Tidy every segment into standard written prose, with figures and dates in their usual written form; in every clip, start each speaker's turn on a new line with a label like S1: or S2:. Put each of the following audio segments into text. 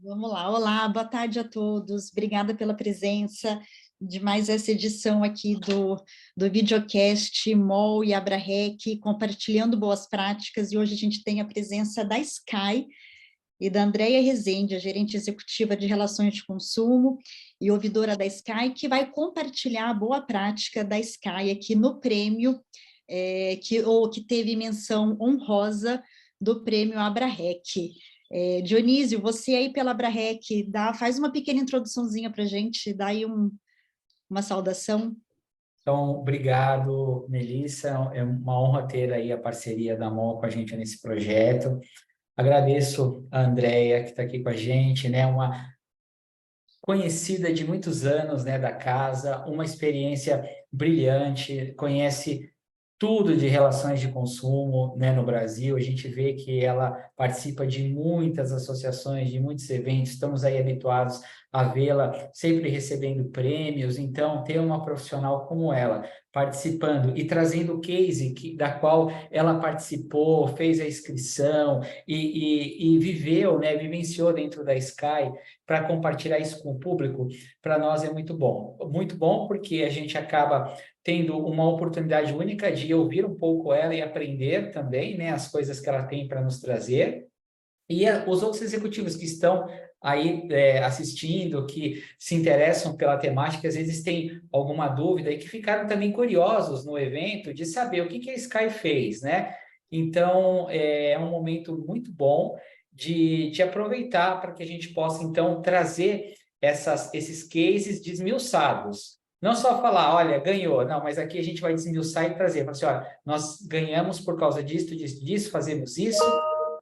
S1: Vamos lá. Olá, boa tarde a todos. Obrigada pela presença de mais essa edição aqui do videocast MOL e Abrarec, compartilhando boas práticas. E hoje a gente tem a presença da Sky e da Andréia Rezende, a gerente executiva de Relações de Consumo e ouvidora da Sky, que vai compartilhar a boa prática da Sky aqui no prêmio, que teve menção honrosa do prêmio Abrarec. Dionísio, você aí pela Abrarec, faz uma pequena introduçãozinha para a gente, dá aí uma saudação.
S2: Então, obrigado, Melissa. É uma honra ter aí a parceria da MOL com a gente nesse projeto. Agradeço a Andréia, que está aqui com a gente, né? Uma conhecida de muitos anos, né, da casa, uma experiência brilhante, conhece tudo de relações de consumo, né, no Brasil. A gente vê que ela participa de muitas associações, de muitos eventos, estamos aí habituados a vê-la sempre recebendo prêmios. Então, ter uma profissional como ela participando e trazendo o case da qual ela participou, fez a inscrição e viveu, né, vivenciou dentro da Sky, para compartilhar isso com o público, para nós é muito bom. Muito bom porque a gente acaba tendo uma oportunidade única de ouvir um pouco ela e aprender também, né, as coisas que ela tem para nos trazer. E os outros executivos que estão aí assistindo, que se interessam pela temática, às vezes têm alguma dúvida e que ficaram também curiosos no evento de saber o que que a Sky fez, né? Então, é um momento muito bom de aproveitar para que a gente possa, então, trazer esses cases desmiuçados. Não só falar, olha, ganhou, não, mas aqui a gente vai desmiuçar e trazer. Falar assim, olha, nós ganhamos por causa disso, disso, disso, fazemos isso,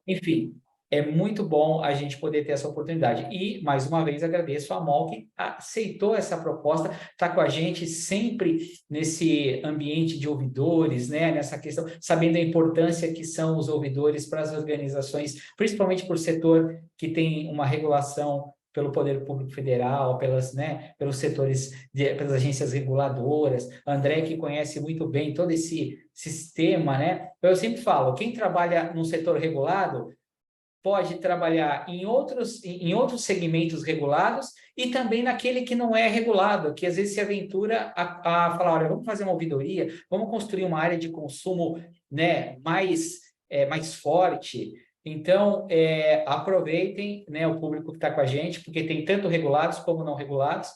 S2: enfim, é muito bom a gente poder ter essa oportunidade. E, mais uma vez, agradeço a MOL que aceitou essa proposta, está com a gente sempre nesse ambiente de ouvidores, né? Nessa questão, sabendo a importância que são os ouvidores para as organizações, principalmente por setor que tem uma regulação pelo Poder Público Federal, pelos setores, pelas agências reguladoras. André, que conhece muito bem todo esse sistema, né? Eu sempre falo, quem trabalha no setor regulado pode trabalhar em outros segmentos regulados e também naquele que não é regulado, que às vezes se aventura a falar, olha, vamos fazer uma ouvidoria, vamos construir uma área de consumo, né, mais forte. Então, aproveitem, né, o público que está com a gente, porque tem tanto regulados como não regulados,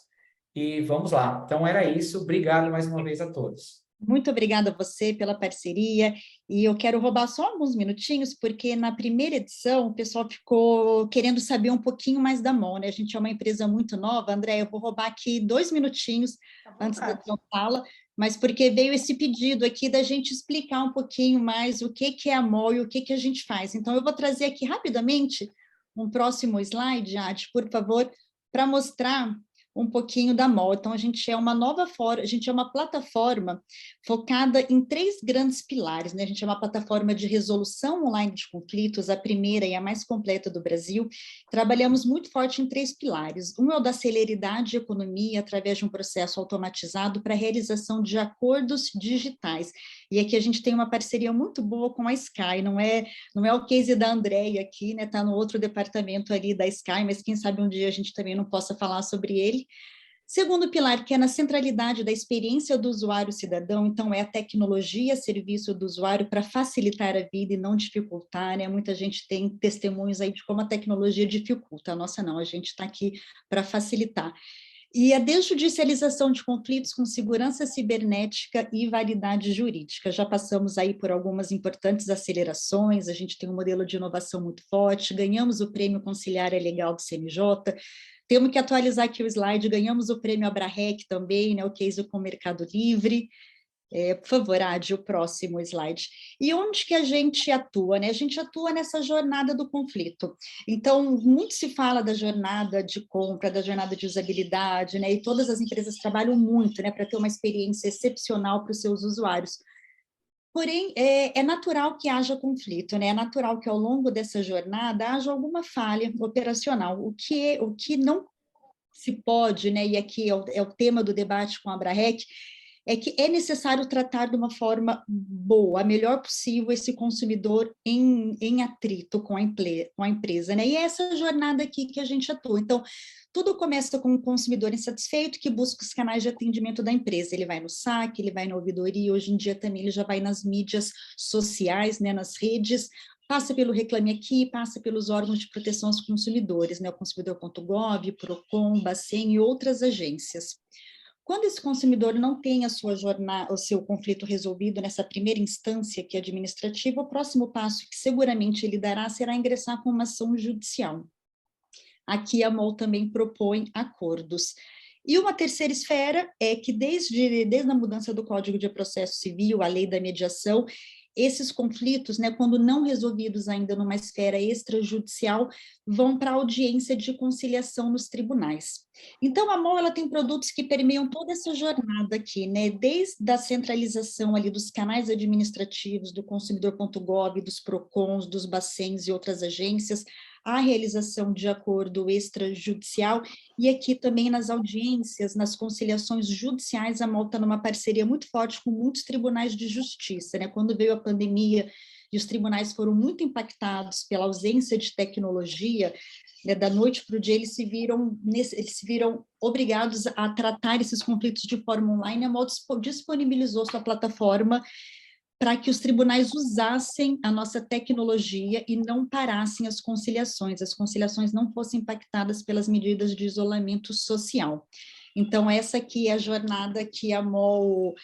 S2: e vamos lá. Então, era isso. Obrigado mais uma vez a todos.
S1: Muito obrigada a você pela parceria, e eu quero roubar só alguns minutinhos, porque na primeira edição o pessoal ficou querendo saber um pouquinho mais da MOL, né? A gente é uma empresa muito nova. André, eu vou roubar aqui 2 minutinhos antes da tua fala, mas porque veio esse pedido aqui da gente explicar um pouquinho mais o que é a MOL e o que a gente faz. Então, eu vou trazer aqui rapidamente um próximo slide, Adi, por favor, para mostrar um pouquinho da MOL. Então, a gente é uma nova forma, a gente é uma plataforma focada em 3 grandes pilares, né? A gente é uma plataforma de resolução online de conflitos, a primeira e a mais completa do Brasil. Trabalhamos muito forte em 3 pilares. Um é o da celeridade de economia, através de um processo automatizado para a realização de acordos digitais. E aqui a gente tem uma parceria muito boa com a Sky, não é o case da Andréia aqui, né? Está no outro departamento ali da Sky, mas quem sabe um dia a gente também não possa falar sobre ele. Segundo pilar, que é na centralidade da experiência do usuário cidadão, então é a tecnologia a serviço do usuário para facilitar a vida e não dificultar, né? Muita gente tem testemunhos aí de como a tecnologia dificulta, a nossa não, a gente está aqui para facilitar. E a desjudicialização de conflitos com segurança cibernética e validade jurídica. Já passamos aí por algumas importantes acelerações, a gente tem um modelo de inovação muito forte, ganhamos o prêmio Conciliar Legal do CNJ, temos que atualizar aqui o slide, ganhamos o prêmio Abrarec também, né, o case com o Mercado Livre. Por favor, Adi, o próximo slide. E onde que a gente atua, né? A gente atua nessa jornada do conflito. Então, muito se fala da jornada de compra, da jornada de usabilidade, né? E todas as empresas trabalham muito, né, para ter uma experiência excepcional para os seus usuários. Porém, é natural que haja conflito, né? É natural que ao longo dessa jornada haja alguma falha operacional, o que não se pode, né? E aqui é o tema do debate com a Abrarec, é que é necessário tratar de uma forma boa, a melhor possível, esse consumidor em atrito com a empresa, né? E é essa jornada aqui que a gente atua. Então, tudo começa com o consumidor insatisfeito que busca os canais de atendimento da empresa. Ele vai no saque, ele vai na ouvidoria, hoje em dia também ele já vai nas mídias sociais, né, nas redes, passa pelo Reclame Aqui, passa pelos órgãos de proteção aos consumidores, né, o consumidor.gov, Procon, Bacen e outras agências. Quando esse consumidor não tem a sua jornada, o seu conflito resolvido nessa primeira instância, que é administrativa, o próximo passo que seguramente ele dará será ingressar com uma ação judicial. Aqui a MOL também propõe acordos. E uma terceira esfera é que desde a mudança do Código de Processo Civil, a lei da mediação, esses conflitos, né, quando não resolvidos ainda numa esfera extrajudicial, vão para a audiência de conciliação nos tribunais. Então, a MOL ela tem produtos que permeiam toda essa jornada aqui, né, desde a centralização ali dos canais administrativos, do consumidor.gov, dos PROCONs, dos Bacens e outras agências, a realização de acordo extrajudicial, e aqui também nas audiências, nas conciliações judiciais, a MOL está numa parceria muito forte com muitos tribunais de justiça, né? Quando veio a pandemia e os tribunais foram muito impactados pela ausência de tecnologia, né, da noite para o dia, eles se viram obrigados a tratar esses conflitos de forma online, a MOL disponibilizou sua plataforma para que os tribunais usassem a nossa tecnologia e não parassem as conciliações não fossem impactadas pelas medidas de isolamento social. Então, essa aqui é a jornada que a MOL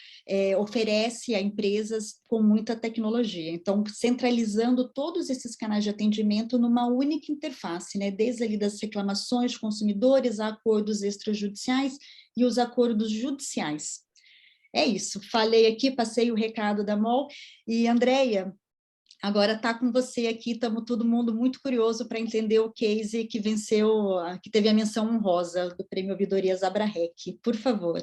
S1: oferece a empresas com muita tecnologia. Então, centralizando todos esses canais de atendimento numa única interface, né? Desde ali das reclamações de consumidores, a acordos extrajudiciais e os acordos judiciais. É isso, falei aqui, passei o recado da MOL, e Andréia, agora está com você aqui, estamos todo mundo muito curioso para entender o case que venceu, que teve a menção honrosa do Prêmio Ouvidorias Abrarec, por favor.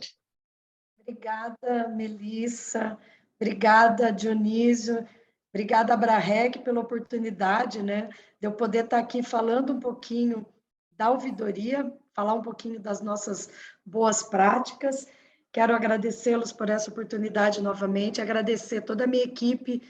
S3: Obrigada, Melissa, obrigada, Dionísio, obrigada, Abrarec, pela oportunidade, né, de eu poder estar aqui falando um pouquinho da ouvidoria, falar um pouquinho das nossas boas práticas. Quero agradecê-los por essa oportunidade novamente, agradecer toda a minha equipe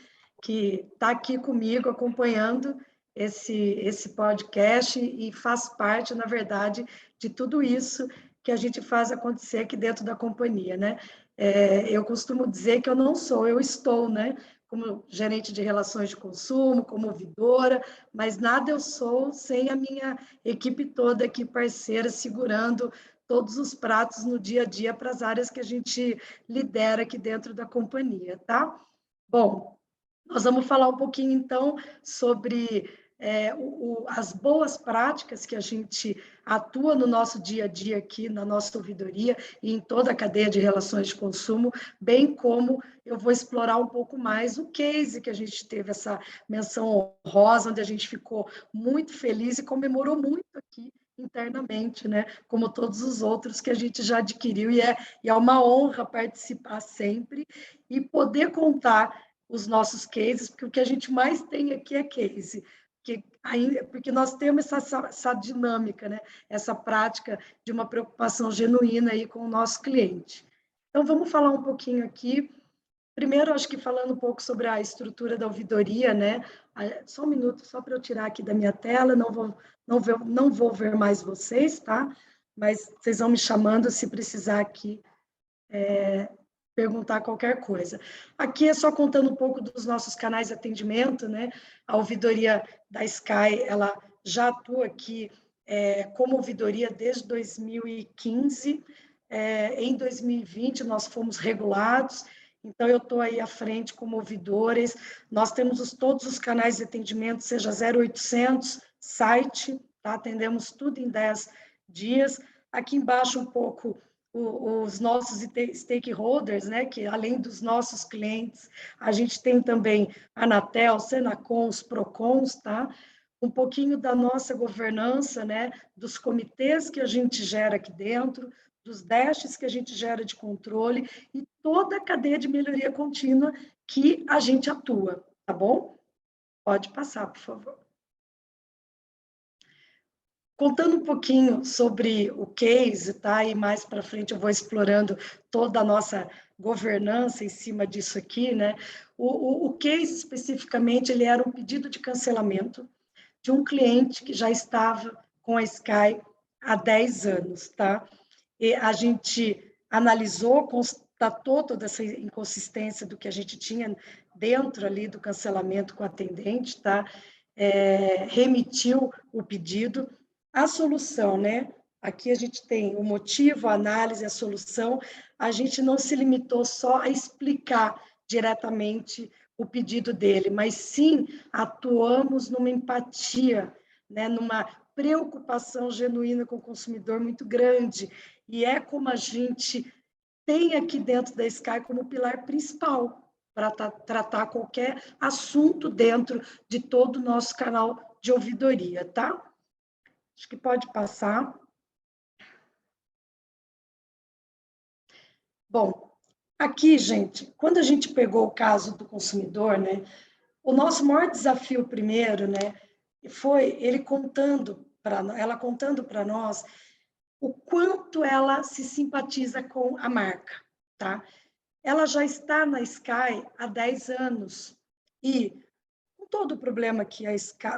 S3: que está aqui comigo, acompanhando esse podcast e faz parte, na verdade, de tudo isso que a gente faz acontecer aqui dentro da companhia, né? Eu costumo dizer que eu não sou, eu estou, né? Como gerente de relações de consumo, como ouvidora, mas nada eu sou sem a minha equipe toda aqui, parceira, segurando todos os pratos no dia a dia para as áreas que a gente lidera aqui dentro da companhia, tá? Bom, nós vamos falar um pouquinho, então, sobre as boas práticas que a gente atua no nosso dia a dia aqui, na nossa ouvidoria e em toda a cadeia de relações de consumo, bem como eu vou explorar um pouco mais o case que a gente teve, essa menção honrosa, onde a gente ficou muito feliz e comemorou muito aqui internamente, né? Como todos os outros que a gente já adquiriu, e é uma honra participar sempre e poder contar os nossos cases, porque o que a gente mais tem aqui é case, porque nós temos essa dinâmica, né? Essa prática de uma preocupação genuína aí com o nosso cliente. Então, vamos falar um pouquinho aqui. Primeiro, acho que falando um pouco sobre a estrutura da ouvidoria, né? Só um minuto, só para eu tirar aqui da minha tela, não vou ver mais vocês, tá? Mas vocês vão me chamando se precisar aqui perguntar qualquer coisa. Aqui é só contando um pouco dos nossos canais de atendimento, né? A ouvidoria da Sky, ela já atua aqui como ouvidoria desde 2015. Em 2020, nós fomos regulados, então eu estou aí à frente como ouvidores. Nós temos todos os canais de atendimento, seja 0800, site, tá? Atendemos tudo em 10 dias. Aqui embaixo um pouco os nossos stakeholders, né, que além dos nossos clientes, a gente tem também a Anatel, Senacom, os Procons, tá? Um pouquinho da nossa governança, né, dos comitês que a gente gera aqui dentro, dos dashes que a gente gera de controle e toda a cadeia de melhoria contínua que a gente atua, tá bom? Pode passar, por favor. contando um pouquinho sobre o case, tá? E mais para frente eu vou explorando toda a nossa governança em cima disso aqui, né? O case, especificamente, ele era um pedido de cancelamento de um cliente que já estava com a Sky há 10 anos, tá? E a gente analisou, constatou toda essa inconsistência do que a gente tinha dentro ali do cancelamento com o atendente, tá? Remitiu o pedido. A solução, né? Aqui a gente tem o motivo, a análise, a solução. A gente não se limitou só a explicar diretamente o pedido dele, mas sim atuamos numa empatia, né? Numa preocupação genuína com o consumidor muito grande. E é como a gente tem aqui dentro da Sky como pilar principal para tratar qualquer assunto dentro de todo o nosso canal de ouvidoria, tá? Acho que pode passar. Bom, aqui, gente, quando a gente pegou o caso do consumidor, né, o nosso maior desafio primeiro, né, foi ela contando para nós o quanto ela se simpatiza com a marca, tá? Ela já está na Sky há 10 anos e com todo o problema que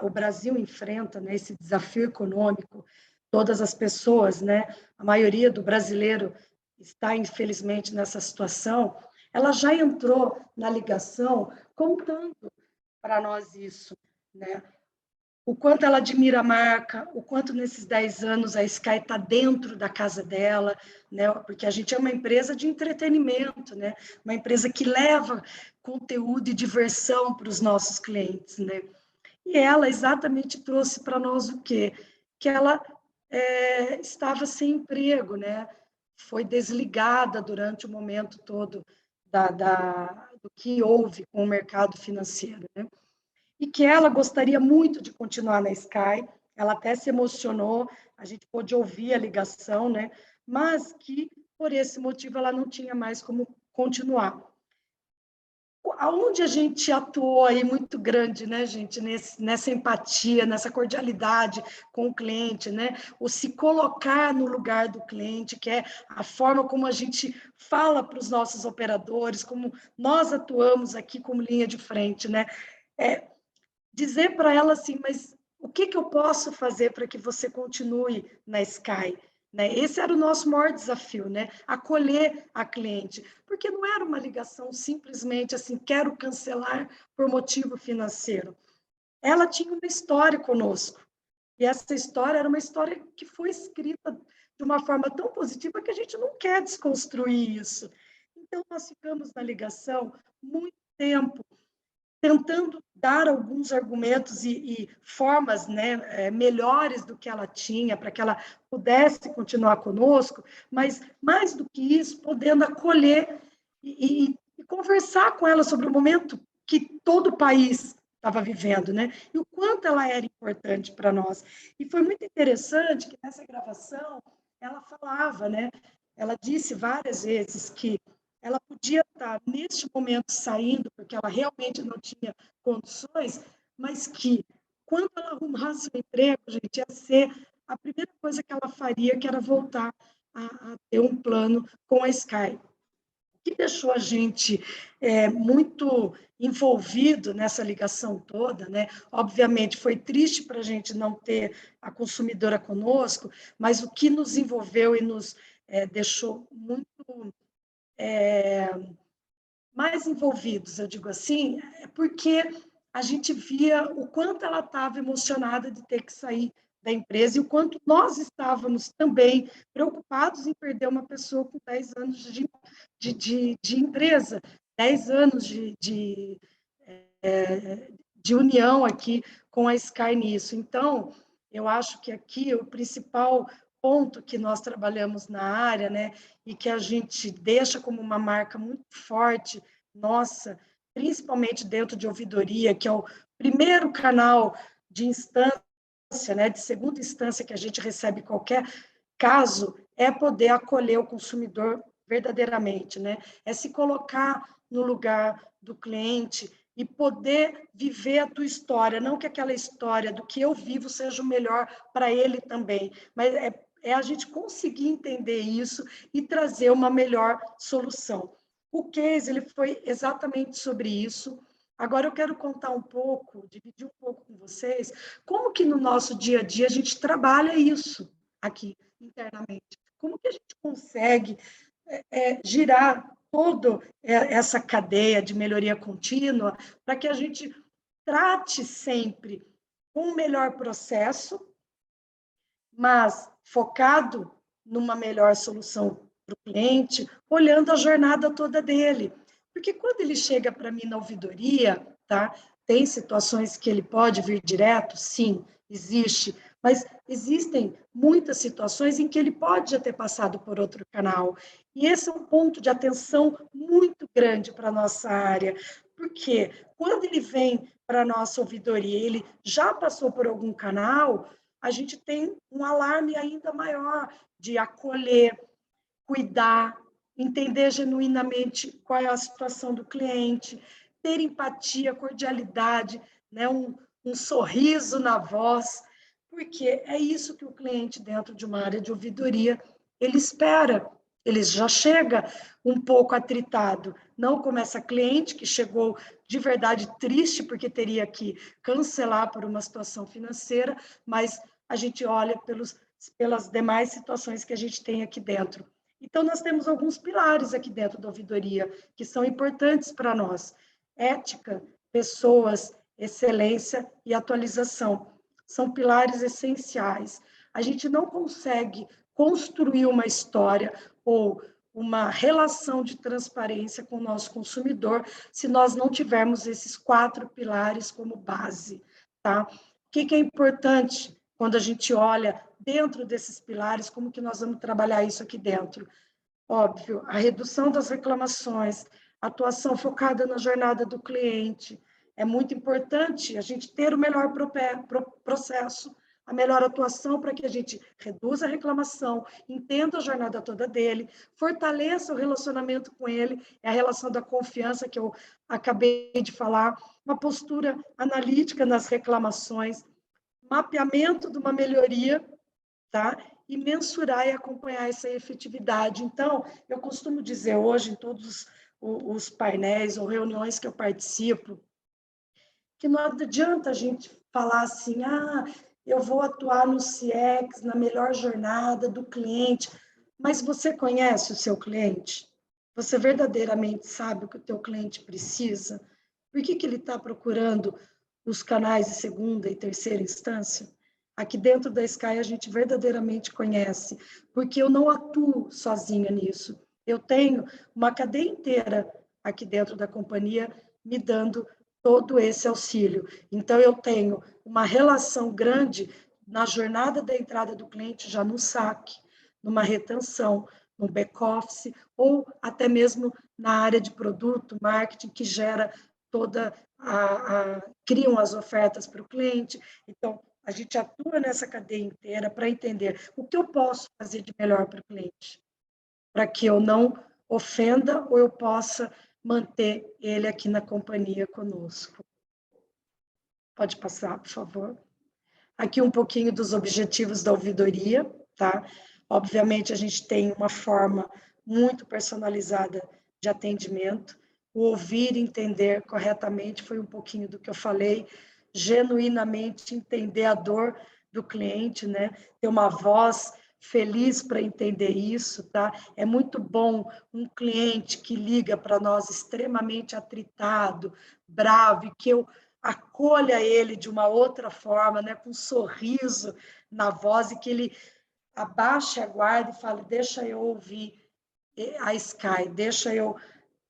S3: o Brasil enfrenta, né, esse desafio econômico, todas as pessoas, né, a maioria do brasileiro está, infelizmente, nessa situação, ela já entrou na ligação contando para nós isso, né? O quanto ela admira a marca, o quanto nesses 10 anos a Sky está dentro da casa dela, né? Porque a gente é uma empresa de entretenimento, né? Uma empresa que leva conteúdo e diversão para os nossos clientes, né? E ela exatamente trouxe para nós o quê? Que ela estava sem emprego, né? Foi desligada durante o momento todo do que houve com o mercado financeiro, né? E que ela gostaria muito de continuar na Sky, ela até se emocionou, a gente pôde ouvir a ligação, né? Mas que, por esse motivo, ela não tinha mais como continuar. Aonde a gente atuou aí muito grande, né, gente, nessa empatia, nessa cordialidade com o cliente, né, o se colocar no lugar do cliente, que é a forma como a gente fala para os nossos operadores, como nós atuamos aqui como linha de frente, né, dizer para ela assim, mas o que eu posso fazer para que você continue na Sky? Né? Esse era o nosso maior desafio, né? Acolher a cliente, porque não era uma ligação simplesmente assim, quero cancelar por motivo financeiro. Ela tinha uma história conosco, e essa história era uma história que foi escrita de uma forma tão positiva que a gente não quer desconstruir isso. Então, nós ficamos na ligação muito tempo, tentando dar alguns argumentos e formas, né, melhores do que ela tinha, para que ela pudesse continuar conosco, mas, mais do que isso, podendo acolher e conversar com ela sobre o momento que todo o país estava vivendo, né? E o quanto ela era importante para nós. E foi muito interessante que nessa gravação ela falava, né? Ela disse várias vezes que ela podia estar, neste momento, saindo, porque ela realmente não tinha condições, mas que, quando ela arrumasse o emprego, gente, ia ser a primeira coisa que ela faria, que era voltar a ter um plano com a Sky. O que deixou a gente muito envolvido nessa ligação toda, né? Obviamente, foi triste para a gente não ter a consumidora conosco, mas o que nos envolveu e nos deixou muito mais envolvidos, eu digo assim, é porque a gente via o quanto ela estava emocionada de ter que sair da empresa e o quanto nós estávamos também preocupados em perder uma pessoa com 10 anos de empresa, 10 anos de união aqui com a Sky nisso. Então, eu acho que aqui o principal ponto que nós trabalhamos na área, né, e que a gente deixa como uma marca muito forte, nossa, principalmente dentro de ouvidoria, que é o primeiro canal de instância, né, de segunda instância que a gente recebe qualquer caso, é poder acolher o consumidor verdadeiramente, né? É se colocar no lugar do cliente, e poder viver a tua história, não que aquela história do que eu vivo seja o melhor para ele também, mas é a gente conseguir entender isso e trazer uma melhor solução. O case ele foi exatamente sobre isso. Agora eu quero contar um pouco, dividir um pouco com vocês, como que no nosso dia a dia a gente trabalha isso aqui internamente. Como que a gente consegue girar toda essa cadeia de melhoria contínua para que a gente trate sempre um melhor processo, mas focado numa melhor solução para o cliente, olhando a jornada toda dele. Porque quando ele chega para mim na ouvidoria, tá? Tem situações que ele pode vir direto? Sim, existe. Mas existem muitas situações em que ele pode já ter passado por outro canal. E esse é um ponto de atenção muito grande para a nossa área. Porque quando ele vem para a nossa ouvidoria, ele já passou por algum canal, a gente tem um alarme ainda maior de acolher, cuidar, entender genuinamente qual é a situação do cliente, ter empatia, cordialidade, né? um sorriso na voz, porque é isso que o cliente dentro de uma área de ouvidoria, ele espera. Ele já chega um pouco atritado, não como essa cliente que chegou de verdade triste porque teria que cancelar por uma situação financeira, mas a gente olha pelas demais situações que a gente tem aqui dentro. Então, nós temos alguns pilares aqui dentro da ouvidoria que são importantes para nós: ética, pessoas, excelência e atualização. São pilares essenciais. A gente não consegue construir uma história ou uma relação de transparência com o nosso consumidor se nós não tivermos esses 4 pilares como base, tá? O que é importante quando a gente olha dentro desses pilares, como que nós vamos trabalhar isso aqui dentro? Óbvio, a redução das reclamações, atuação focada na jornada do cliente. É muito importante a gente ter o melhor processo, a melhor atuação para que a gente reduza a reclamação, entenda a jornada toda dele, fortaleça o relacionamento com ele, é a relação da confiança que eu acabei de falar, uma postura analítica nas reclamações, mapeamento de uma melhoria, tá? E mensurar e acompanhar essa efetividade. Então, eu costumo dizer hoje, em todos os painéis ou reuniões que eu participo, que não adianta a gente falar assim, eu vou atuar no CX, na melhor jornada do cliente, mas você conhece o seu cliente? Você verdadeiramente sabe o que o teu cliente precisa? Por que ele está procurando os canais de segunda e terceira instância? Aqui dentro da Sky a gente verdadeiramente conhece, porque eu não atuo sozinha nisso. Eu tenho uma cadeia inteira aqui dentro da companhia me dando todo esse auxílio. Então, eu tenho uma relação grande na jornada da entrada do cliente, já no saque, numa retenção, no back-office, ou até mesmo na área de produto, marketing, que gera toda criam as ofertas para o cliente. Então, a gente atua nessa cadeia inteira para entender o que eu posso fazer de melhor para o cliente, para que eu não ofenda ou eu possa manter ele aqui na companhia conosco. Pode passar, por favor. Aqui um pouquinho dos objetivos da ouvidoria, tá? Obviamente, a gente tem uma forma muito personalizada de atendimento. O ouvir e entender corretamente foi um pouquinho do que eu falei, genuinamente entender a dor do cliente, né? Ter uma voz feliz para entender isso, tá? É muito bom um cliente que liga para nós extremamente atritado, bravo, e que eu acolha ele de uma outra forma, né? Com um sorriso na voz, e que ele abaixe a guarda e fale, deixa eu ouvir a Sky, deixa eu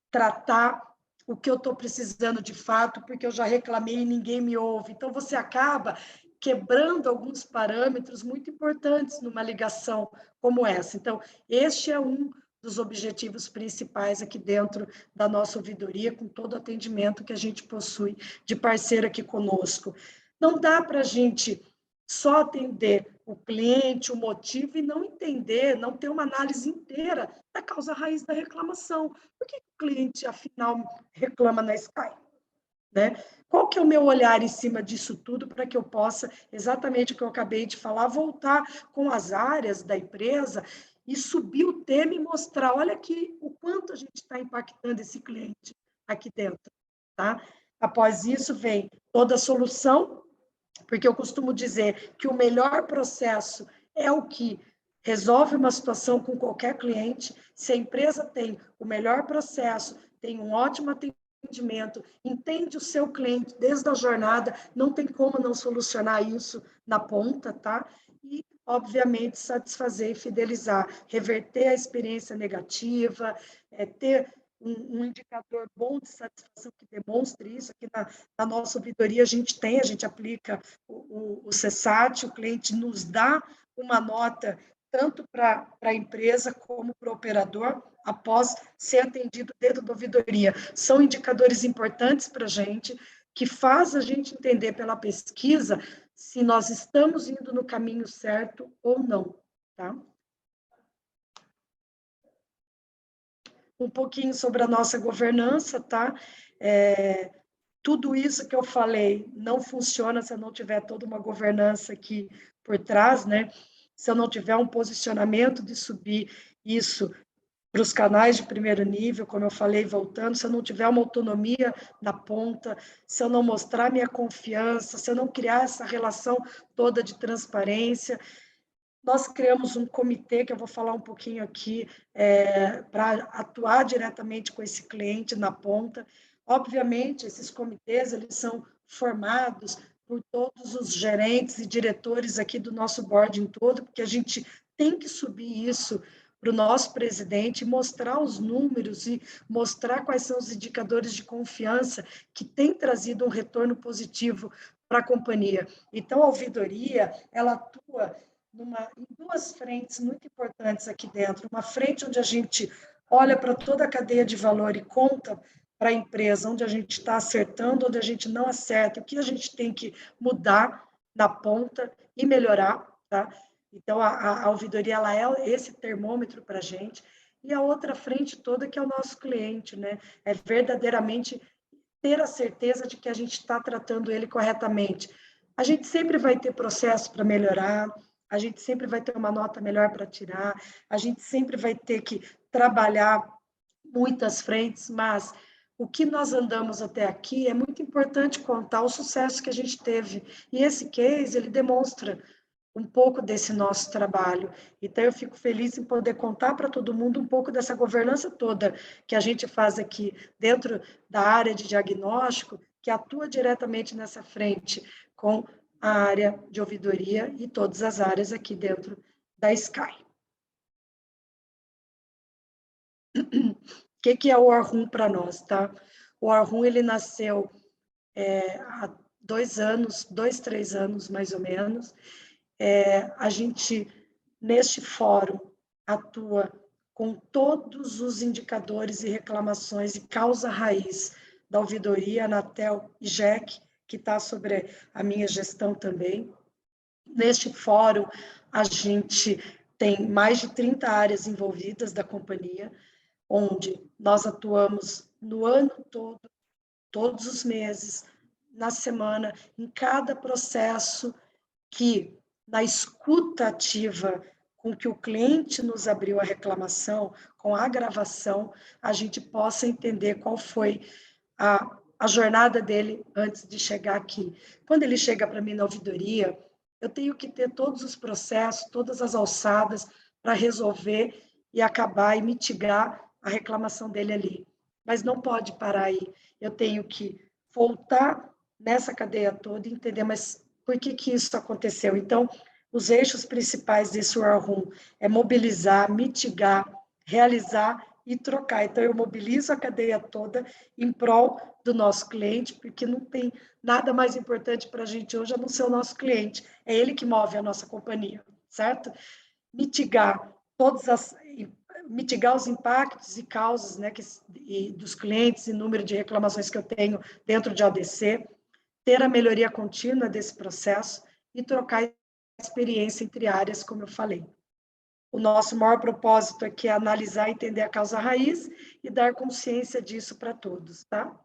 S3: tratar o que eu estou precisando de fato, porque eu já reclamei e ninguém me ouve. Então, você acaba quebrando alguns parâmetros muito importantes numa ligação como essa. Então, este é um dos objetivos principais aqui dentro da nossa ouvidoria, com todo o atendimento que a gente possui de parceiro aqui conosco. Não dá para a gente só atender o cliente, o motivo, e não entender, não ter uma análise inteira da causa raiz da reclamação. Por que o cliente, afinal, reclama na Sky? né? Qual que é o meu olhar em cima disso tudo para que eu possa, exatamente o que eu acabei de falar, voltar com as áreas da empresa e subir o tema e mostrar, olha aqui o quanto a gente está impactando esse cliente aqui dentro, tá? Após isso vem toda a solução, porque eu costumo dizer que o melhor processo é o que resolve uma situação com qualquer cliente. Se a empresa tem o melhor processo, tem um ótimo atendimento, entende o seu cliente desde a jornada, não tem como não solucionar isso na ponta, tá? E, obviamente, satisfazer e fidelizar, reverter a experiência negativa, ter um indicador bom de satisfação que demonstre isso. Aqui na nossa ouvidoria a gente aplica o CSAT, o cliente nos dá uma nota tanto para a empresa como para o operador, após ser atendido dentro da ouvidoria. São indicadores importantes para a gente, que faz a gente entender pela pesquisa se nós estamos indo no caminho certo ou não, tá? Um pouquinho sobre a nossa governança, tá? Tudo isso que eu falei não funciona se eu não tiver toda uma governança aqui por trás, né? Se eu não tiver um posicionamento de subir isso para os canais de primeiro nível, como eu falei, voltando, se eu não tiver uma autonomia na ponta, se eu não mostrar minha confiança, se eu não criar essa relação toda de transparência. Nós criamos um comitê, que eu vou falar um pouquinho aqui, para atuar diretamente com esse cliente na ponta. Obviamente, esses comitês, eles são formados por todos os gerentes e diretores aqui do nosso board em todo, porque a gente tem que subir isso para o nosso presidente, mostrar os números e mostrar quais são os indicadores de confiança que têm trazido um retorno positivo para a companhia. Então, a ouvidoria, ela atua em duas frentes muito importantes aqui dentro. Uma frente onde a gente olha para toda a cadeia de valor e conta para a empresa onde a gente está acertando, onde a gente não acerta, o que a gente tem que mudar na ponta e melhorar, tá? Então, a ouvidoria, ela é esse termômetro para a gente. E a outra frente toda que é o nosso cliente, né? É verdadeiramente ter a certeza de que a gente está tratando ele corretamente. A gente sempre vai ter processo para melhorar, a gente sempre vai ter uma nota melhor para tirar, a gente sempre vai ter que trabalhar muitas frentes, mas o que nós andamos até aqui é muito importante contar o sucesso que a gente teve. E esse case, ele demonstra um pouco desse nosso trabalho. Então, eu fico feliz em poder contar para todo mundo um pouco dessa governança toda que a gente faz aqui dentro da área de diagnóstico, que atua diretamente nessa frente com a área de ouvidoria e todas as áreas aqui dentro da Sky. O que é o Orhun para nós, tá? O Orhun, ele nasceu há 2 anos, 2, 3 anos, mais ou menos. A gente, neste fórum, atua com todos os indicadores e reclamações e causa raiz da ouvidoria, Anatel e JEC, que está sobre a minha gestão também. Neste fórum, a gente tem mais de 30 áreas envolvidas da companhia, onde nós atuamos no ano todo, todos os meses, na semana, em cada processo que, na escuta ativa com que o cliente nos abriu a reclamação, com a gravação, a gente possa entender qual foi a jornada dele antes de chegar aqui. Quando ele chega para mim na ouvidoria, eu tenho que ter todos os processos, todas as alçadas para resolver e acabar e mitigar a reclamação dele ali. Mas não pode parar aí. Eu tenho que voltar nessa cadeia toda e entender, mas por que isso aconteceu? Então, os eixos principais desse War Room é mobilizar, mitigar, realizar e trocar. Então, eu mobilizo a cadeia toda em prol do nosso cliente, porque não tem nada mais importante para a gente hoje a não ser o nosso cliente. É ele que move a nossa companhia, certo? Mitigar mitigar os impactos e causas, né, dos clientes e número de reclamações que eu tenho dentro de ADC, ter a melhoria contínua desse processo e trocar experiência entre áreas, como eu falei. O nosso maior propósito aqui é analisar e entender a causa raiz e dar consciência disso para todos, tá?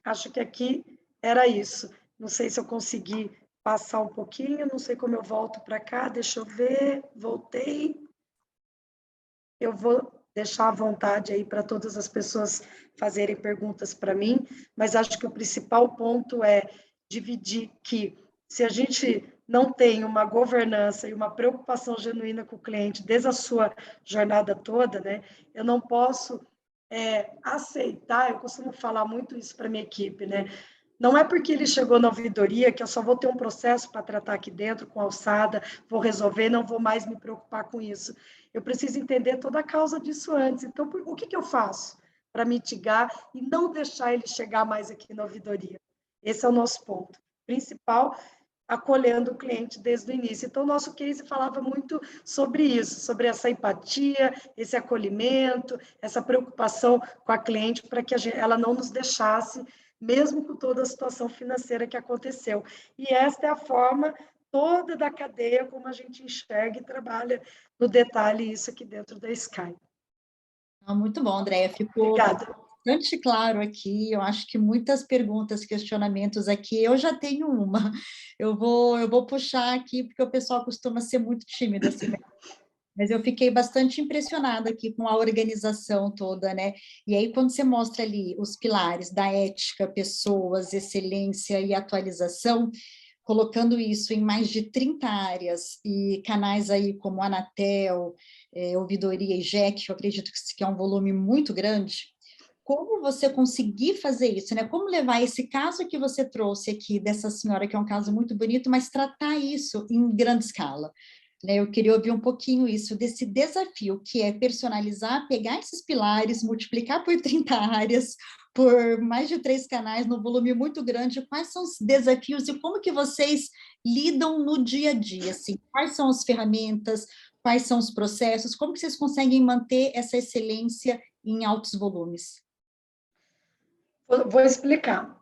S3: Acho que aqui era isso. Não sei se eu consegui passar um pouquinho, não sei como eu volto para cá, deixa eu ver, voltei. Eu vou deixar à vontade aí para todas as pessoas fazerem perguntas para mim, mas acho que o principal ponto é dividir que se a gente não tem uma governança e uma preocupação genuína com o cliente desde a sua jornada toda, né, eu não posso aceitar, eu costumo falar muito isso para minha equipe, né? Não é porque ele chegou na ouvidoria que eu só vou ter um processo para tratar aqui dentro com alçada, vou resolver, não vou mais me preocupar com isso. Eu preciso entender toda a causa disso antes. Então, o que eu faço para mitigar e não deixar ele chegar mais aqui na ouvidoria? Esse é o nosso ponto principal, acolhendo o cliente desde o início. Então, o nosso case falava muito sobre isso, sobre essa empatia, esse acolhimento, essa preocupação com a cliente para que ela não nos deixasse, mesmo com toda a situação financeira que aconteceu. E esta é a forma toda da cadeia como a gente enxerga e trabalha no detalhe isso aqui dentro da Sky.
S1: Muito bom, Andréia, ficou
S3: Obrigada.
S1: bastante claro aqui. Eu acho que muitas perguntas, questionamentos aqui, eu já tenho uma. Eu vou puxar aqui, porque o pessoal costuma ser muito tímido, assim, né? Mas eu fiquei bastante impressionada aqui com a organização toda, né? E aí, quando você mostra ali os pilares da ética, pessoas, excelência e atualização, colocando isso em mais de 30 áreas e canais aí como Anatel, Ouvidoria e GEC, que eu acredito que é um volume muito grande, como você conseguir fazer isso, né? Como levar esse caso que você trouxe aqui dessa senhora, que é um caso muito bonito, mas tratar isso em grande escala, né? Eu queria ouvir um pouquinho isso, desse desafio que é personalizar, pegar esses pilares, multiplicar por 30 áreas, por mais de 3 canais, no volume muito grande. Quais são os desafios e como que vocês lidam no dia a dia? Assim? Quais são as ferramentas, quais são os processos, como que vocês conseguem manter essa excelência em altos volumes?
S3: Vou explicar.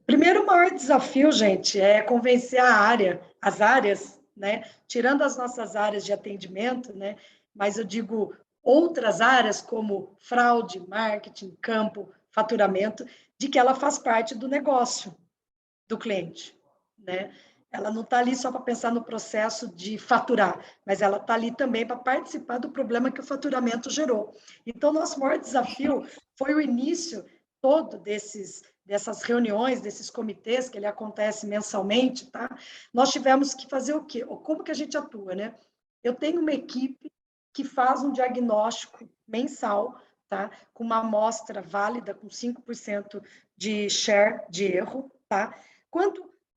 S3: Primeiro, o maior desafio, gente, é convencer as áreas, né? Tirando as nossas áreas de atendimento, né? Mas eu digo outras áreas como fraude, marketing, campo, faturamento, de que ela faz parte do negócio do cliente, né? Ela não está ali só para pensar no processo de faturar, mas ela está ali também para participar do problema que o faturamento gerou. Então, nosso maior desafio foi o início todo dessas reuniões, desses comitês, que ele acontece mensalmente, tá? Nós tivemos que fazer o quê? Como que a gente atua, né? Eu tenho uma equipe que faz um diagnóstico mensal, tá? Com uma amostra válida, com 5% de share de erro, tá?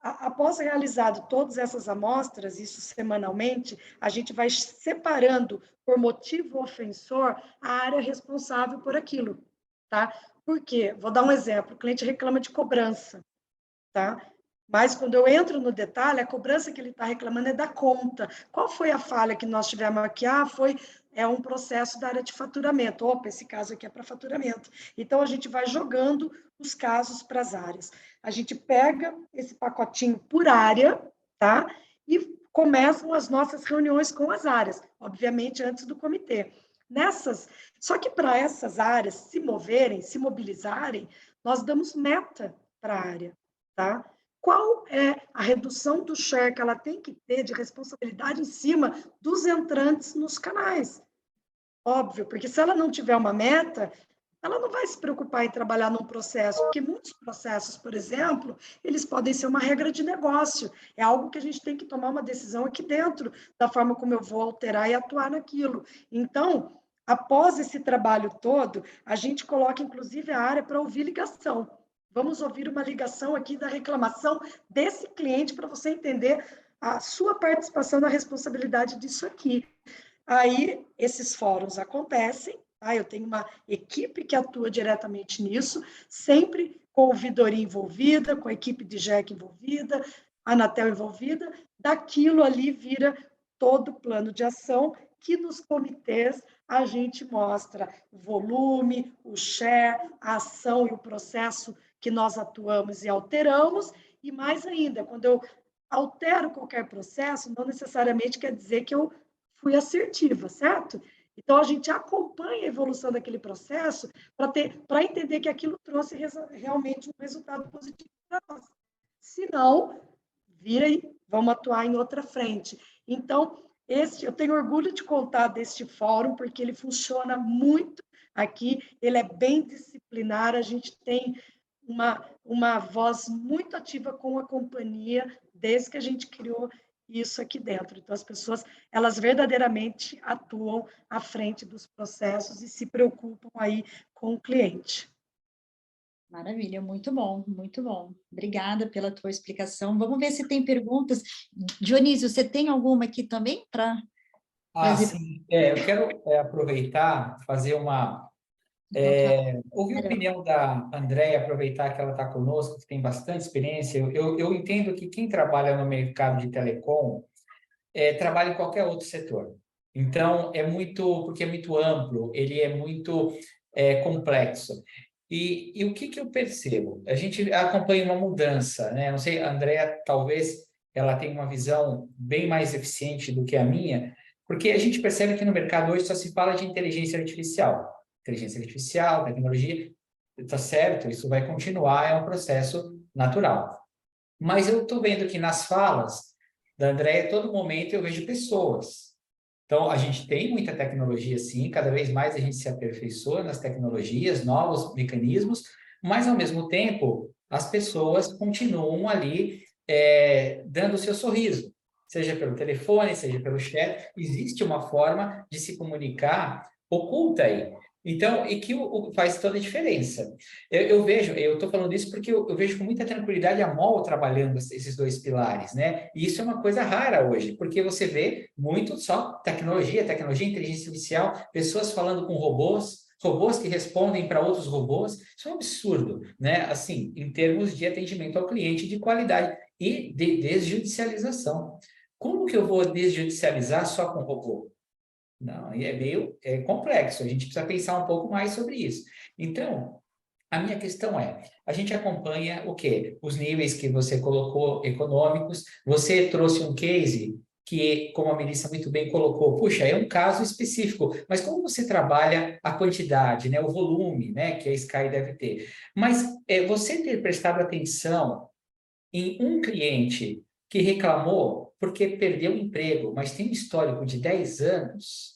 S3: Após realizado todas essas amostras, isso semanalmente, a gente vai separando por motivo ofensor a área responsável por aquilo, tá? Por quê? Vou dar um exemplo, o cliente reclama de cobrança, tá? Mas quando eu entro no detalhe, a cobrança que ele está reclamando é da conta. Qual foi a falha que nós tivemos aqui? É um processo da área de faturamento. Opa, esse caso aqui é para faturamento. Então, a gente vai jogando os casos para as áreas. A gente pega esse pacotinho por área, tá? E começam as nossas reuniões com as áreas, obviamente antes do comitê. Só que para essas áreas se moverem, se mobilizarem, nós damos meta para a área, tá? Qual é a redução do share que ela tem que ter de responsabilidade em cima dos entrantes nos canais? Óbvio, porque se ela não tiver uma meta, ela não vai se preocupar em trabalhar num processo, porque muitos processos, por exemplo, eles podem ser uma regra de negócio. É algo que a gente tem que tomar uma decisão aqui dentro, da forma como eu vou alterar e atuar naquilo. Então, após esse trabalho todo, a gente coloca, inclusive, a área para ouvir ligação. Vamos ouvir uma ligação aqui da reclamação desse cliente para você entender a sua participação na responsabilidade disso aqui. Aí, esses fóruns acontecem, tá? Eu tenho uma equipe que atua diretamente nisso, sempre com ouvidoria envolvida, com a equipe de GEC envolvida, a Anatel envolvida, daquilo ali vira todo o plano de ação que nos comitês a gente mostra o volume, o share, a ação e o processo que nós atuamos e alteramos, e mais ainda, quando eu altero qualquer processo, não necessariamente quer dizer que eu fui assertiva, certo? Então, a gente acompanha a evolução daquele processo para entender que aquilo trouxe realmente um resultado positivo para nós. Se não, vira e vamos atuar em outra frente. Então, eu tenho orgulho de contar deste fórum, porque ele funciona muito aqui, ele é bem disciplinar, a gente tem uma voz muito ativa com a companhia, desde que a gente criou isso aqui dentro. Então, as pessoas, elas verdadeiramente atuam à frente dos processos e se preocupam aí com o cliente.
S1: Maravilha, muito bom, muito bom. Obrigada pela tua explicação. Vamos ver se tem perguntas. Dionísio, você tem alguma aqui também para trazer?
S2: Sim. Eu quero aproveitar, fazer ouvir a opinião da Andréia, aproveitar que ela está conosco, que tem bastante experiência. Eu entendo que quem trabalha no mercado de telecom trabalha em qualquer outro setor. Então, porque é muito amplo, ele é muito complexo. E o que eu percebo? A gente acompanha uma mudança, né? Não sei, a Andréia, talvez ela tenha uma visão bem mais eficiente do que a minha, porque a gente percebe que no mercado hoje só se fala de inteligência artificial. Inteligência artificial, tecnologia, está certo, isso vai continuar, é um processo natural. Mas eu estou vendo que nas falas da Andréia, todo momento eu vejo pessoas. Então, a gente tem muita tecnologia, sim, cada vez mais a gente se aperfeiçoa nas tecnologias, novos mecanismos, mas, ao mesmo tempo, as pessoas continuam ali dando o seu sorriso, seja pelo telefone, seja pelo chat. Existe uma forma de se comunicar oculta aí. Então, e que faz toda a diferença. Eu vejo, eu estou falando isso porque eu vejo com muita tranquilidade a MOL trabalhando esses dois pilares, né? E isso é uma coisa rara hoje, porque você vê muito só tecnologia, inteligência artificial, pessoas falando com robôs que respondem para outros robôs. Isso é um absurdo, né? Assim, em termos de atendimento ao cliente de qualidade e de desjudicialização. Como que eu vou desjudicializar só com robô? Não, e é meio complexo, a gente precisa pensar um pouco mais sobre isso. Então, a minha questão a gente acompanha o quê? Os níveis que você colocou econômicos, você trouxe um case que, como a Melissa muito bem colocou, puxa, é um caso específico, mas como você trabalha a quantidade, né, o volume, né, que a Sky deve ter? Mas você ter prestado atenção em um cliente que reclamou porque perdeu o emprego, mas tem um histórico de 10 anos.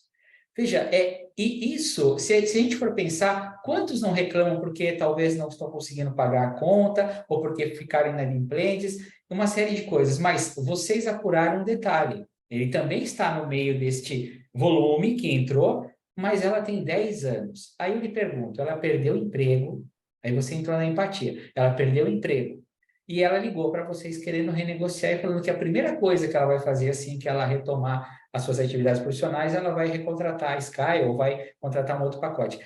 S2: Veja, e isso, se a gente for pensar, quantos não reclamam porque talvez não estão conseguindo pagar a conta, ou porque ficaram inadimplentes, uma série de coisas, mas vocês apuraram um detalhe, ele também está no meio deste volume que entrou, mas ela tem 10 anos. Aí eu lhe pergunto, ela perdeu o emprego, aí você entrou na empatia, ela perdeu o emprego, e ela ligou para vocês querendo renegociar e falando que a primeira coisa que ela vai fazer assim que ela retomar as suas atividades profissionais, ela vai recontratar a Sky ou vai contratar um outro pacote.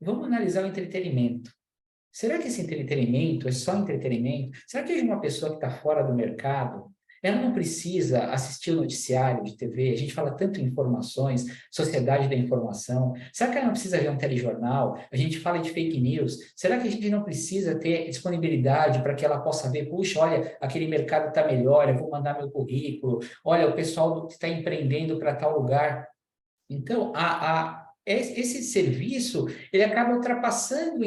S2: Vamos analisar o entretenimento. Será que esse entretenimento é só entretenimento? Será que uma pessoa que está fora do mercado, ela não precisa assistir o noticiário de TV? A gente fala tanto em informações, sociedade da informação. Será que ela não precisa ver um telejornal? A gente fala de fake news. Será que a gente não precisa ter disponibilidade para que ela possa ver, puxa, olha, aquele mercado está melhor, eu vou mandar meu currículo. Olha, o pessoal que está empreendendo para tal lugar. Então, esse serviço, ele acaba ultrapassando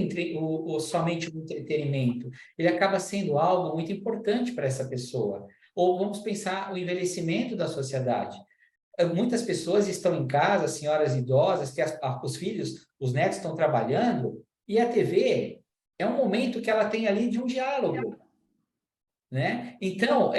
S2: somente o entretenimento. Ele acaba sendo algo muito importante para essa pessoa. Ou vamos pensar o envelhecimento da sociedade. Muitas pessoas estão em casa, senhoras idosas, que os filhos, os netos estão trabalhando, e a TV é um momento que ela tem ali de um diálogo, né? Então,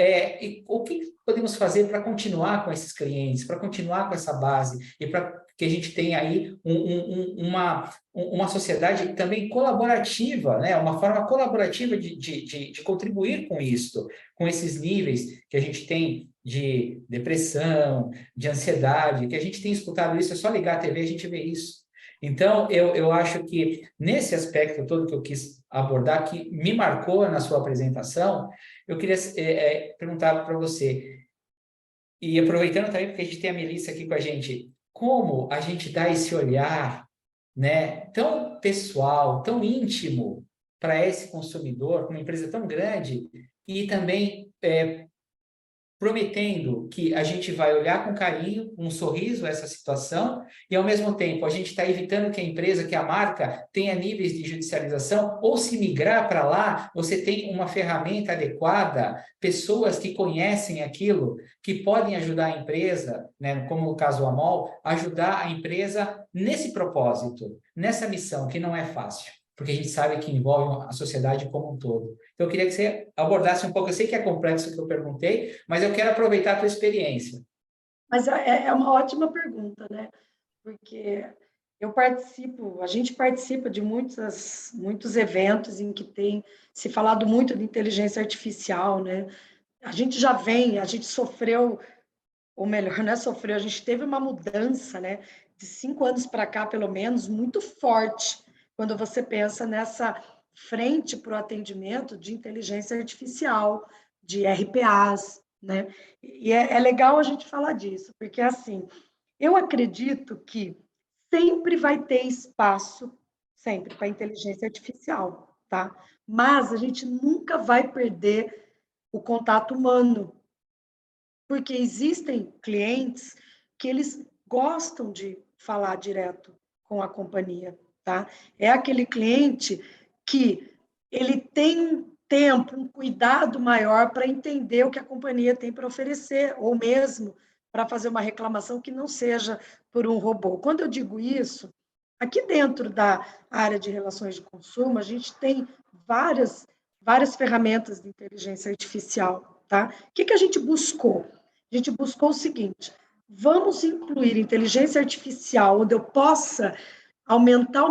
S2: o que podemos fazer para continuar com esses clientes, para continuar com essa base e para que a gente tenha aí uma sociedade também colaborativa, né? Uma forma colaborativa de contribuir com isso, com esses níveis que a gente tem de depressão, de ansiedade, que a gente tem escutado isso, é só ligar a TV, a gente vê isso. Então, eu acho que nesse aspecto todo que eu quis abordar, que me marcou na sua apresentação, eu queria perguntar para você, e aproveitando também porque a gente tem a Melissa aqui com a gente, como a gente dá esse olhar, né, tão pessoal, tão íntimo para esse consumidor, com uma empresa tão grande, e também prometendo que a gente vai olhar com carinho, com um sorriso essa situação, e ao mesmo tempo a gente está evitando que a empresa, que a marca tenha níveis de judicialização, ou se migrar para lá, você tem uma ferramenta adequada, pessoas que conhecem aquilo, que podem ajudar a empresa, né, como o caso do Amol, ajudar a empresa nesse propósito, nessa missão, que não é fácil, porque a gente sabe que envolve a sociedade como um todo. Então, eu queria que você abordasse um pouco, eu sei que é complexo o que eu perguntei, mas eu quero aproveitar a tua experiência.
S3: Mas é uma ótima pergunta, né? Porque a gente participa de muitos eventos em que tem se falado muito de inteligência artificial, né? A gente sofreu, ou melhor, não é sofreu, a gente teve uma mudança, né? De 5 anos para cá, pelo menos, muito forte, quando você pensa nessa frente para o atendimento de inteligência artificial, de RPAs, né? E é legal a gente falar disso, porque, assim, eu acredito que sempre vai ter espaço, sempre, para inteligência artificial, tá? Mas a gente nunca vai perder o contato humano, porque existem clientes que eles gostam de falar direto com a companhia, tá? É aquele cliente que ele tem um tempo, um cuidado maior para entender o que a companhia tem para oferecer, ou mesmo para fazer uma reclamação que não seja por um robô. Quando eu digo isso, aqui dentro da área de relações de consumo, a gente tem várias ferramentas de inteligência artificial, tá? O que a gente buscou? A gente buscou o seguinte: vamos incluir inteligência artificial onde eu possa aumentar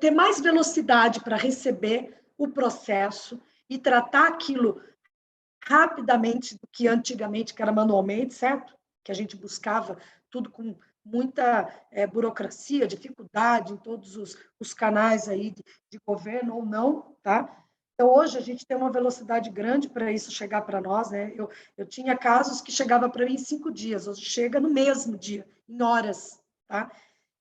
S3: ter mais velocidade para receber o processo e tratar aquilo rapidamente do que antigamente, que era manualmente, certo? Que a gente buscava tudo com muita burocracia, dificuldade em todos os canais aí de governo ou não, tá? Então, hoje, a gente tem uma velocidade grande para isso chegar para nós, né? Eu tinha casos que chegava para mim em 5 dias, hoje chega no mesmo dia, em horas, tá?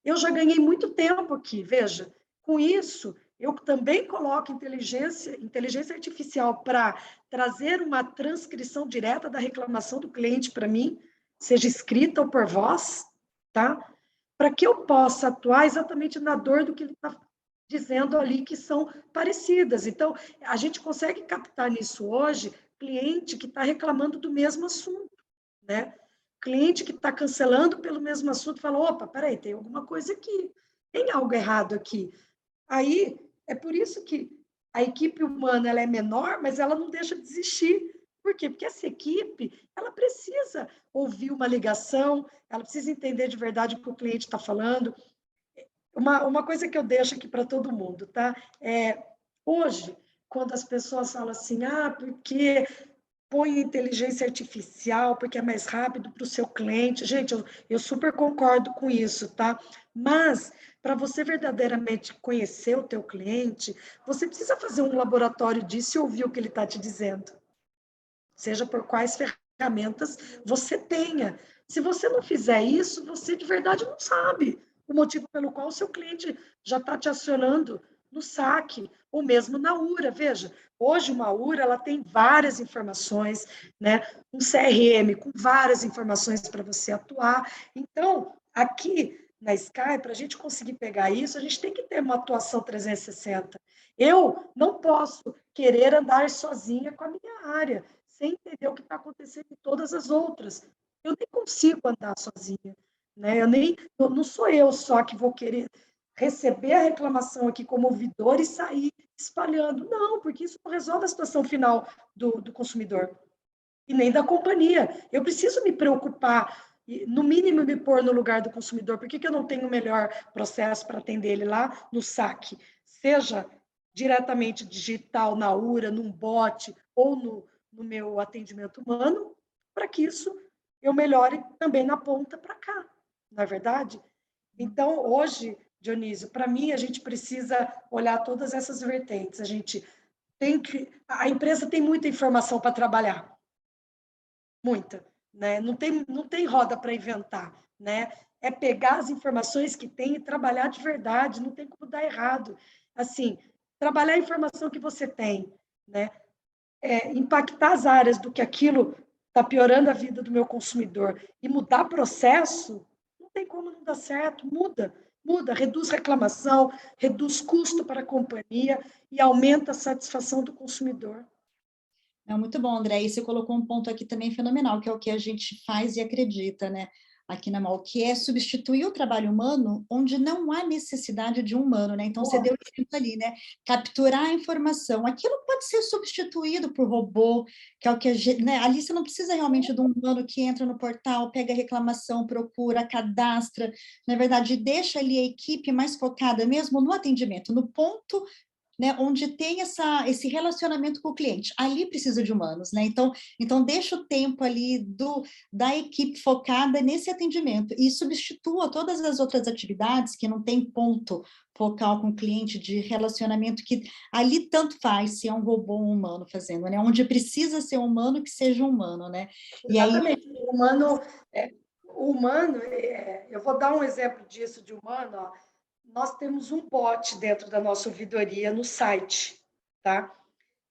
S3: Eu já ganhei muito tempo aqui, veja. Com isso, eu também coloco inteligência artificial para trazer uma transcrição direta da reclamação do cliente para mim, seja escrita ou por voz, tá? Para que eu possa atuar exatamente na dor do que ele está dizendo ali, que são parecidas. Então, a gente consegue captar nisso hoje cliente que está reclamando do mesmo assunto, né? Cliente que está cancelando pelo mesmo assunto, fala, opa, peraí, tem alguma coisa aqui, tem algo errado aqui. Aí, é por isso que a equipe humana ela é menor, mas ela não deixa de existir. Por quê? Porque essa equipe, ela precisa ouvir uma ligação, ela precisa entender de verdade o que o cliente está falando. Uma coisa que eu deixo aqui para todo mundo, tá? Hoje, quando as pessoas falam assim, porque põe inteligência artificial, porque é mais rápido para o seu cliente. Gente, eu super concordo com isso, tá? Mas, para você verdadeiramente conhecer o teu cliente, você precisa fazer um laboratório disso e ouvir o que ele está te dizendo. Seja por quais ferramentas você tenha. Se você não fizer isso, você de verdade não sabe o motivo pelo qual o seu cliente já está te acionando no saque, ou mesmo na URA. Veja, hoje uma URA ela tem várias informações, né? Um CRM com várias informações para você atuar. Então, aqui na Sky, para a gente conseguir pegar isso, a gente tem que ter uma atuação 360. Eu não posso querer andar sozinha com a minha área, sem entender o que está acontecendo em todas as outras. Eu nem consigo andar sozinha, né? Não sou eu só que vou querer receber a reclamação aqui como ouvidor e sair espalhando. Não, porque isso não resolve a situação final do consumidor e nem da companhia. Eu preciso me preocupar, no mínimo me pôr no lugar do consumidor. Por que eu não tenho o melhor processo para atender ele lá no saque? Seja diretamente digital, na URA, num bot ou no meu atendimento humano, para que isso eu melhore também na ponta para cá, não é verdade? Então, hoje, Dionísio, para mim, a gente precisa olhar todas essas vertentes. A empresa tem muita informação para trabalhar, muita, né? Não tem roda para inventar, né? É pegar as informações que tem e trabalhar de verdade, não tem como dar errado. Assim, trabalhar a informação que você tem, né? impactar as áreas do que aquilo está piorando a vida do meu consumidor e mudar processo, não tem como não dar certo, muda, reduz reclamação, reduz custo para a companhia e aumenta a satisfação do consumidor.
S1: É muito bom, André. E você colocou um ponto aqui também fenomenal, que é o que a gente faz e acredita, né? Aqui na MOL, que é substituir o trabalho humano onde não há necessidade de um humano, né? Então, você deu o exemplo ali, né? Capturar a informação. Aquilo pode ser substituído por robô, que é o que a gente, né? Ali você não precisa realmente de um humano que entra no portal, pega a reclamação, procura, cadastra. Na verdade, deixa ali a equipe mais focada mesmo no atendimento, no ponto, né, onde tem esse relacionamento com o cliente. Ali precisa de humanos, né? Então deixa o tempo ali da equipe focada nesse atendimento e substitua todas as outras atividades que não tem ponto focal com o cliente de relacionamento, que ali tanto faz se é um robô ou um humano fazendo, né? Onde precisa ser humano, que seja humano, né?
S3: Exatamente. E aí... o humano, eu vou dar um exemplo disso de humano, ó. Nós temos um bot dentro da nossa ouvidoria no site, tá?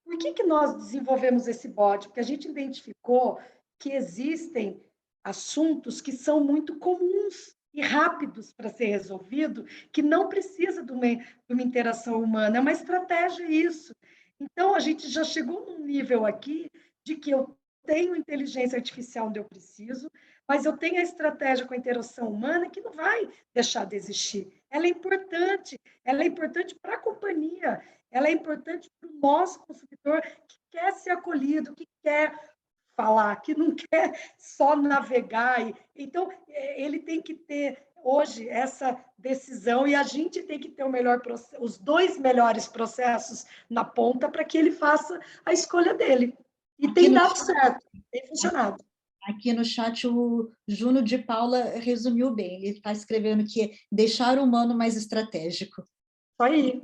S3: Por que nós desenvolvemos esse bot? Porque a gente identificou que existem assuntos que são muito comuns e rápidos para ser resolvido, que não precisa de uma interação humana, é uma estratégia isso. Então, a gente já chegou num nível aqui de que eu tenho inteligência artificial onde eu preciso, mas eu tenho a estratégia com a interação humana que não vai deixar de existir. Ela é importante para a companhia, ela é importante para o nosso consumidor que quer ser acolhido, que quer falar, que não quer só navegar. Então, ele tem que ter hoje essa decisão e a gente tem que ter os dois melhores processos na ponta para que ele faça a escolha dele. E tem dado certo, tem funcionado.
S1: Aqui no chat, o Juno de Paula resumiu bem. Ele está escrevendo que é deixar o humano mais estratégico.
S3: Isso aí.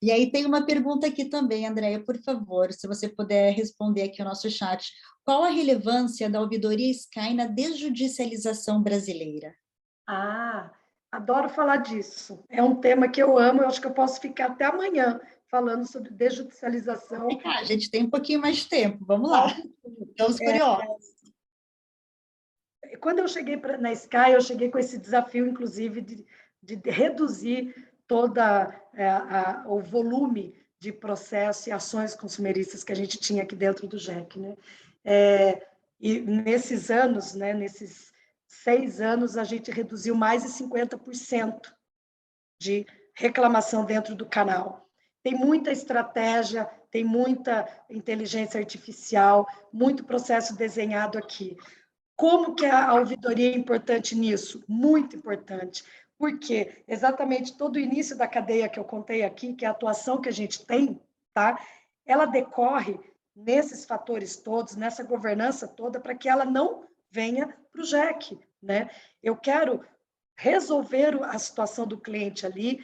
S1: E aí tem uma pergunta aqui também, Andréia, por favor, se você puder responder aqui ao nosso chat. Qual a relevância da ouvidoria Sky na desjudicialização brasileira?
S3: Adoro falar disso. É um tema que eu amo, eu acho que eu posso ficar até amanhã falando sobre desjudicialização.
S1: A gente tem um pouquinho mais de tempo, vamos lá. Estamos curiosos.
S3: Quando eu cheguei na Sky, eu cheguei com esse desafio, inclusive, de reduzir todo o volume de processo e ações consumeristas que a gente tinha aqui dentro do JEC, né? E nesses anos, né, nesses 6 anos, a gente reduziu mais de 50% de reclamação dentro do canal. Tem muita estratégia, tem muita inteligência artificial, muito processo desenhado aqui. Como que a ouvidoria é importante nisso? Muito importante, porque exatamente todo o início da cadeia que eu contei aqui, que é a atuação que a gente tem, tá? Ela decorre nesses fatores todos, nessa governança toda, para que ela não venha para o JEC, né? Eu quero resolver a situação do cliente ali,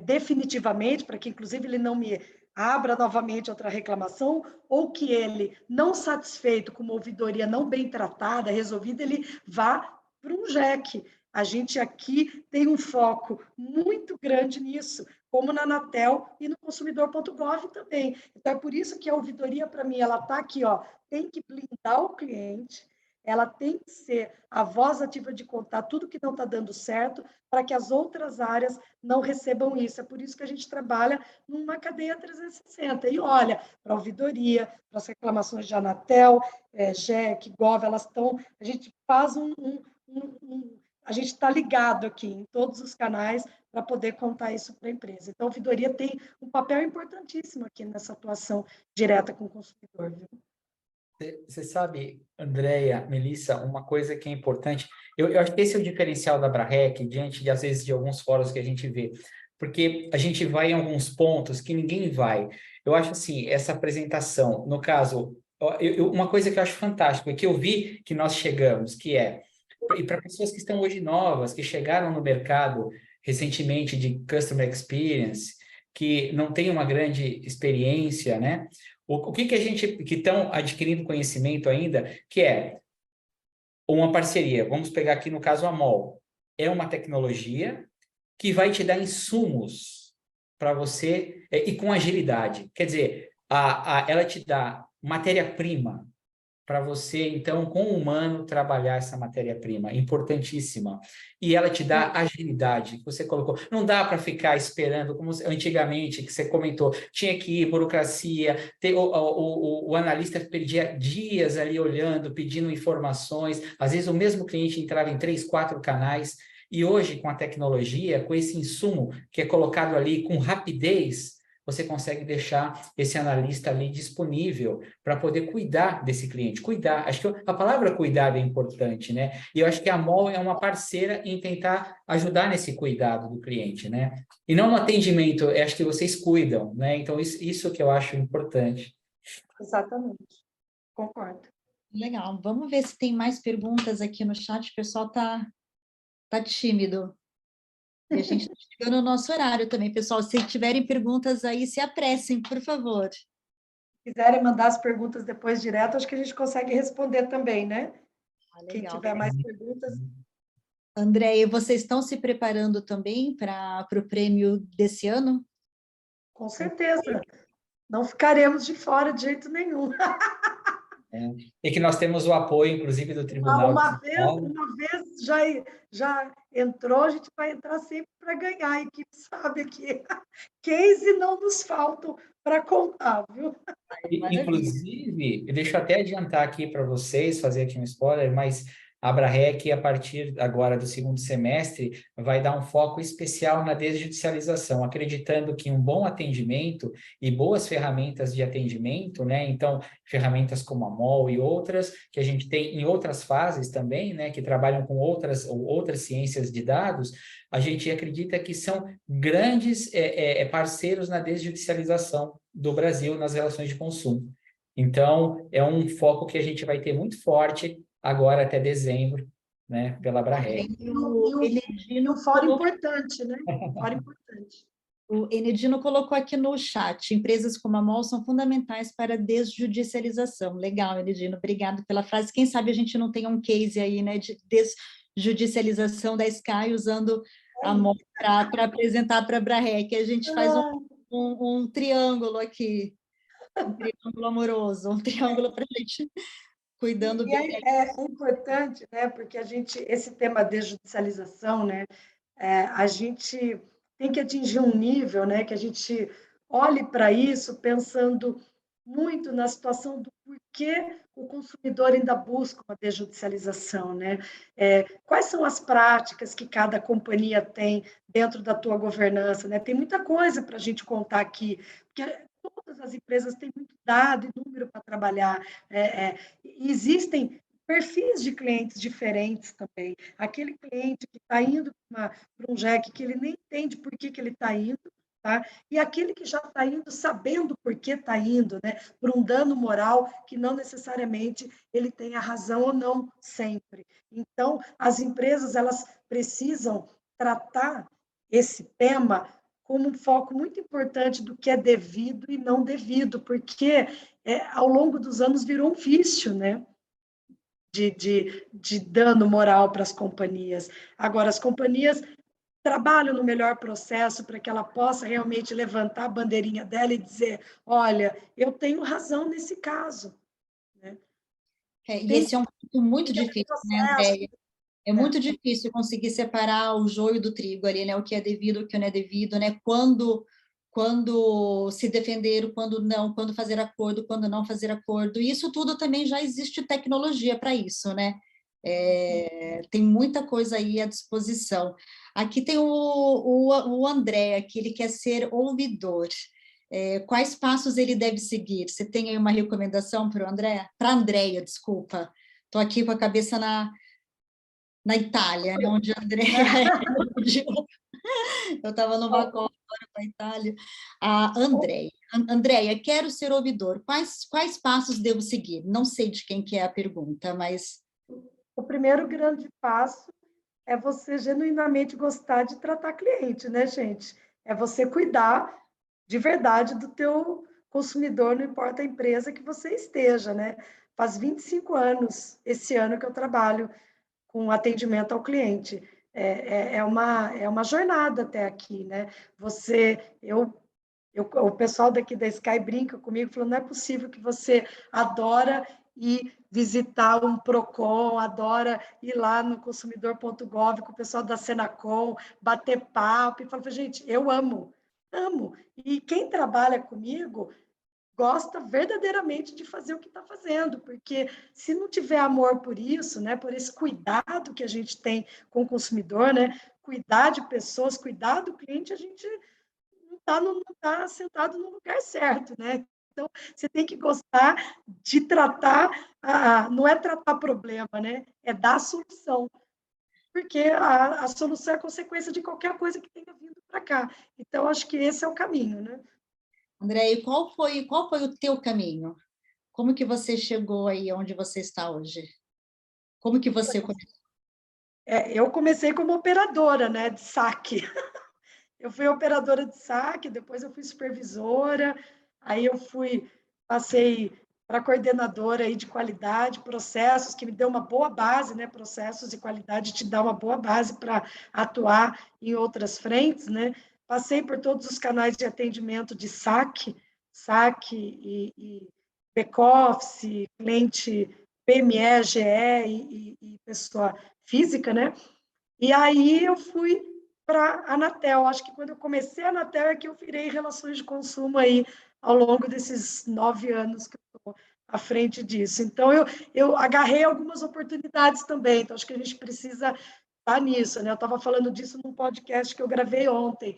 S3: definitivamente, para que, inclusive, ele não me abra novamente outra reclamação, ou que ele, não satisfeito com uma ouvidoria não bem tratada, resolvida, ele vá para um JEC. A gente aqui tem um foco muito grande nisso, como na Anatel e no consumidor.gov também. Então, é por isso que a ouvidoria, para mim, ela está aqui, ó, tem que blindar o cliente, ela tem que ser a voz ativa de contar tudo que não está dando certo, para que as outras áreas não recebam isso. É por isso que a gente trabalha numa cadeia 360. E olha, para a ouvidoria, para as reclamações de Anatel, JEC, Gov, elas estão... A gente faz a gente está ligado aqui em todos os canais para poder contar isso para a empresa. Então, a ouvidoria tem um papel importantíssimo aqui nessa atuação direta com o consumidor, viu?
S2: Você sabe, Andréia, Melissa, uma coisa que é importante, eu acho que esse é o diferencial da Abrarec, diante, às vezes, de alguns fóruns que a gente vê, porque a gente vai em alguns pontos que ninguém vai. Eu acho assim, essa apresentação, no caso, uma coisa que eu acho fantástica, é que eu vi que nós chegamos, que é, e para pessoas que estão hoje novas, que chegaram no mercado recentemente de Customer Experience, que não tem uma grande experiência, né? O que a gente, que estão adquirindo conhecimento ainda, que é uma parceria, vamos pegar aqui no caso a MOL, é uma tecnologia que vai te dar insumos para você, e com agilidade. Quer dizer, ela te dá matéria-prima para você, então, com o humano, trabalhar essa matéria-prima, importantíssima. E ela te dá agilidade, que você colocou. Não dá para ficar esperando, como antigamente, que você comentou, tinha que ir, burocracia, o analista perdia dias ali olhando, pedindo informações, às vezes o mesmo cliente entrava em 3, 4 canais, e hoje, com a tecnologia, com esse insumo que é colocado ali com rapidez, você consegue deixar esse analista ali disponível para poder cuidar desse cliente. Cuidar, acho que a palavra cuidado é importante, né? E eu acho que a MOL é uma parceira em tentar ajudar nesse cuidado do cliente, né? E não no atendimento, acho que vocês cuidam, né? Então, isso que eu acho importante.
S3: Exatamente, concordo.
S1: Legal. Vamos ver se tem mais perguntas aqui no chat. O pessoal tá tímido. E a gente está chegando no nosso horário também, pessoal. Se tiverem perguntas aí, se apressem, por favor.
S3: Se quiserem mandar as perguntas depois direto, acho que a gente consegue responder também, né? Quem
S1: Legal.
S3: tiver mais perguntas.
S1: André, e vocês estão se preparando também para o prêmio desse ano?
S3: Com certeza. Não ficaremos de fora de jeito nenhum.
S2: E que nós temos o apoio, inclusive, do Tribunal de São Paulo.
S3: Uma vez já entrou, a gente vai entrar sempre para ganhar. A equipe sabe que case não nos faltam para contar, viu?
S2: Inclusive, deixa eu até adiantar aqui para vocês, fazer aqui um spoiler, mas a Abrarec, a partir agora do segundo semestre, vai dar um foco especial na desjudicialização, acreditando que um bom atendimento e boas ferramentas de atendimento, né? Então, ferramentas como a MOL e outras, que a gente tem em outras fases também, né? Que trabalham com outras ciências de dados, a gente acredita que são grandes parceiros na desjudicialização do Brasil nas relações de consumo. Então, é um foco que a gente vai ter muito forte agora até dezembro, né, pela Abrarec.
S3: E um fórum importante, né? Fórum importante.
S1: O Enedino colocou aqui no chat, empresas como a MOL são fundamentais para a desjudicialização. Legal, Enedino, obrigado pela frase. Quem sabe a gente não tem um case aí, né, de desjudicialização da Sky usando a MOL para apresentar para a Abrarec. A gente faz um triângulo aqui, um triângulo amoroso, um triângulo para a gente cuidando bem.
S3: É importante, né? Porque esse tema de judicialização, né? A gente tem que atingir um nível, né? Que a gente olhe para isso pensando muito na situação do porquê o consumidor ainda busca uma desjudicialização, né? Quais são as práticas que cada companhia tem dentro da tua governança, né? Tem muita coisa para a gente contar aqui, porque todas as empresas têm muito dado e número para trabalhar. Existem perfis de clientes diferentes também. Aquele cliente que está indo para um JEC que ele nem entende por que ele está indo, tá? E aquele que já está indo sabendo por que está indo, né? Por um dano moral que não necessariamente ele tem a razão ou não sempre. Então, as empresas elas precisam tratar esse tema como um foco muito importante do que é devido e não devido, porque ao longo dos anos virou um vício, né? De dano moral para as companhias. Agora, as companhias trabalham no melhor processo para que ela possa realmente levantar a bandeirinha dela e dizer, olha, eu tenho razão nesse caso. Né?
S1: E esse é um ponto muito difícil, né, Andréia? É muito difícil conseguir separar o joio do trigo ali, né? O que é devido, o que não é devido, né? Quando se defender, quando não, quando fazer acordo, quando não fazer acordo. E isso tudo também já existe tecnologia para isso, né? Tem muita coisa aí à disposição. Aqui tem o André, que ele quer ser ouvidor. Quais passos ele deve seguir? Você tem aí uma recomendação para o André? Para a Andréia, desculpa. Estou aqui com a cabeça na Itália, né, onde a Andréia eu estava no Bacó, agora para a Itália. A Andréia, quero ser ouvidor. Quais passos devo seguir? Não sei de quem que é a pergunta, mas...
S3: O primeiro grande passo é você genuinamente gostar de tratar cliente, né, gente? É você cuidar de verdade do teu consumidor, não importa a empresa que você esteja, né? Faz 25 anos, esse ano que eu trabalho com atendimento ao cliente. É uma jornada até aqui, né? Eu O pessoal daqui da Sky brinca comigo, falando, não é possível que você adora ir visitar um Procon, adora ir lá no consumidor.gov com o pessoal da Senacom, bater papo, e falo, gente, eu amo, amo. E quem trabalha comigo gosta verdadeiramente de fazer o que está fazendo, porque se não tiver amor por isso, né, por esse cuidado que a gente tem com o consumidor, né, cuidar de pessoas, cuidar do cliente, a gente não tá sentado no lugar certo, né? Então, você tem que gostar de tratar, não é tratar problema, né? É dar solução, porque a solução é consequência de qualquer coisa que tenha vindo para cá. Então, acho que esse é o caminho, né?
S1: André, e qual foi o teu caminho? Como que você chegou aí onde você está hoje? Como que você começou?
S3: Eu comecei como operadora, né, de saque. Eu fui operadora de saque, depois eu fui supervisora, aí passei para coordenadora aí de qualidade, processos, que me deu uma boa base, né? Processos e qualidade te dá uma boa base para atuar em outras frentes, né? Passei por todos os canais de atendimento de saque e back-office, cliente PME, GE e pessoa física, né? E aí eu fui para a Anatel. Acho que quando eu comecei a Anatel é que eu virei relações de consumo aí ao longo desses 9 anos que eu estou à frente disso. Então, eu agarrei algumas oportunidades também. Então, acho que a gente precisa estar nisso, né? Eu estava falando disso num podcast que eu gravei ontem.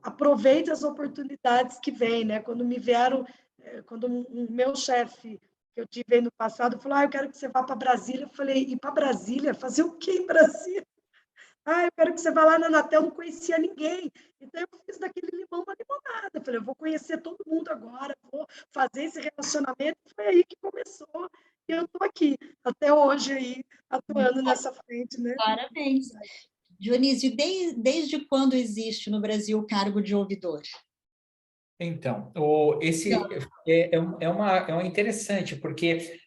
S3: Aproveite as oportunidades que vêm, né? Quando o meu chefe que eu tive aí no passado falou, eu quero que você vá para Brasília. Eu falei, e para Brasília? Fazer o quê em Brasília? Eu quero que você vá lá na Anatel, não conhecia ninguém. Então, eu fiz daquele limão uma limonada. Eu falei, eu vou conhecer todo mundo agora, vou fazer esse relacionamento. Foi aí que começou. E eu estou aqui, até hoje, aí, atuando nessa frente, né?
S1: Parabéns. Dionísio, desde quando existe no Brasil o cargo de ouvidor?
S2: Então, esse é uma interessante, porque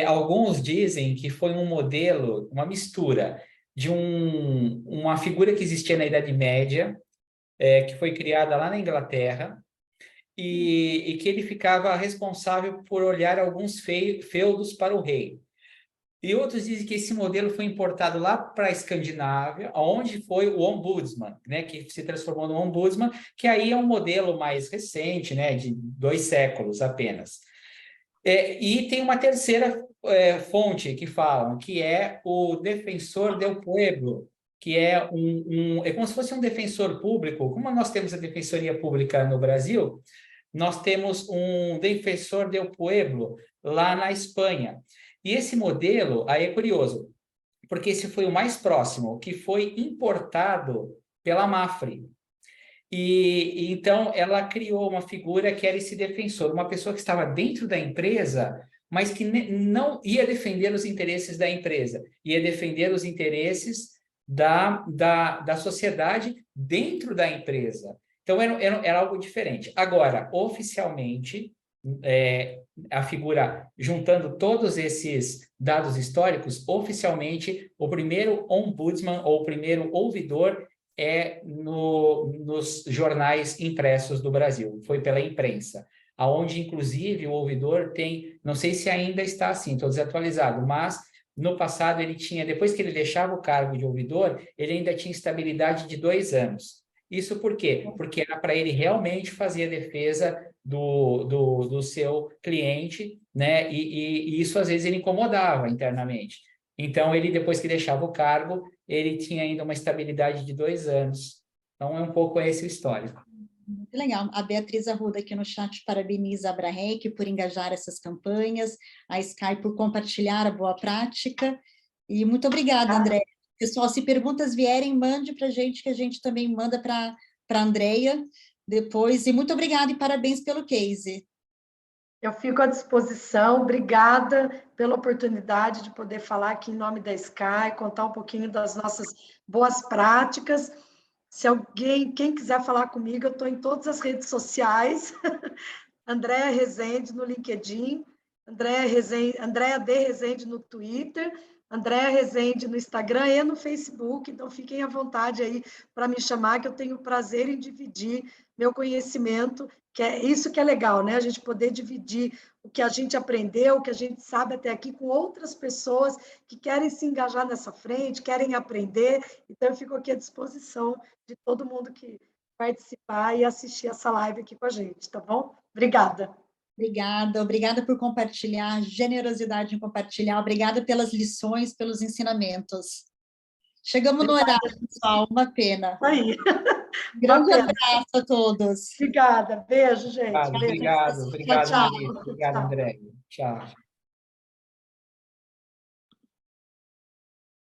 S2: alguns dizem que foi um modelo, uma mistura de uma figura que existia na Idade Média, que foi criada lá na Inglaterra, e que ele ficava responsável por olhar alguns feudos para o rei. E outros dizem que esse modelo foi importado lá para a Escandinávia, onde foi o Ombudsman, né, que se transformou no Ombudsman, que aí é um modelo mais recente, né, de 2 séculos apenas. E tem uma terceira fonte que falam, que é o Defensor del Pueblo, que é como se fosse um defensor público. Como nós temos a Defensoria Pública no Brasil, nós temos um Defensor del Pueblo lá na Espanha. E esse modelo, aí é curioso, porque esse foi o mais próximo, que foi importado pela Mafre. E então ela criou uma figura que era esse defensor, uma pessoa que estava dentro da empresa, mas que não ia defender os interesses da empresa, ia defender os interesses da sociedade dentro da empresa. Então era algo diferente. Agora, oficialmente, a figura, juntando todos esses dados históricos, oficialmente, o primeiro ombudsman ou o primeiro ouvidor nos jornais impressos do Brasil, foi pela imprensa, aonde inclusive o ouvidor tem, não sei se ainda está assim, estou desatualizado, mas no passado ele tinha, depois que ele deixava o cargo de ouvidor, ele ainda tinha estabilidade de 2 anos. Isso por quê? Porque era para ele realmente fazer a defesa do seu cliente, né? E isso às vezes ele incomodava internamente. Então, ele, depois que deixava o cargo, ele tinha ainda uma estabilidade de 2 anos. Então, é um pouco esse o histórico.
S1: Muito legal. A Beatriz Arruda aqui no chat parabeniza a Abrahrec por engajar essas campanhas, a Sky por compartilhar a boa prática. E muito obrigada, André. Pessoal, se perguntas vierem, mande para a gente, que a gente também manda para a Andrea depois. E muito obrigada e parabéns pelo case.
S3: Eu fico à disposição. Obrigada pela oportunidade de poder falar aqui em nome da Sky, contar um pouquinho das nossas boas práticas. Se quem quiser falar comigo, eu estou em todas as redes sociais. Andréa Rezende no LinkedIn, Andréa D. Rezende no Twitter. Andréa Rezende no Instagram e no Facebook, então fiquem à vontade aí para me chamar, que eu tenho prazer em dividir meu conhecimento, que é isso que é legal, né? A gente poder dividir o que a gente aprendeu, o que a gente sabe até aqui com outras pessoas que querem se engajar nessa frente, querem aprender. Então, eu fico aqui à disposição de todo mundo que participar e assistir essa live aqui com a gente, tá bom? Obrigada.
S1: Obrigada por compartilhar, generosidade em compartilhar, obrigada pelas lições, pelos ensinamentos. Chegamos no horário, pessoal, uma pena.
S3: Aí.
S1: Grande abraço a todos.
S3: Obrigada, beijo, gente.
S2: Obrigado,
S3: Beijo.
S2: obrigado,
S1: Tchau, tchau.
S2: Melissa. Obrigado, André. Tchau.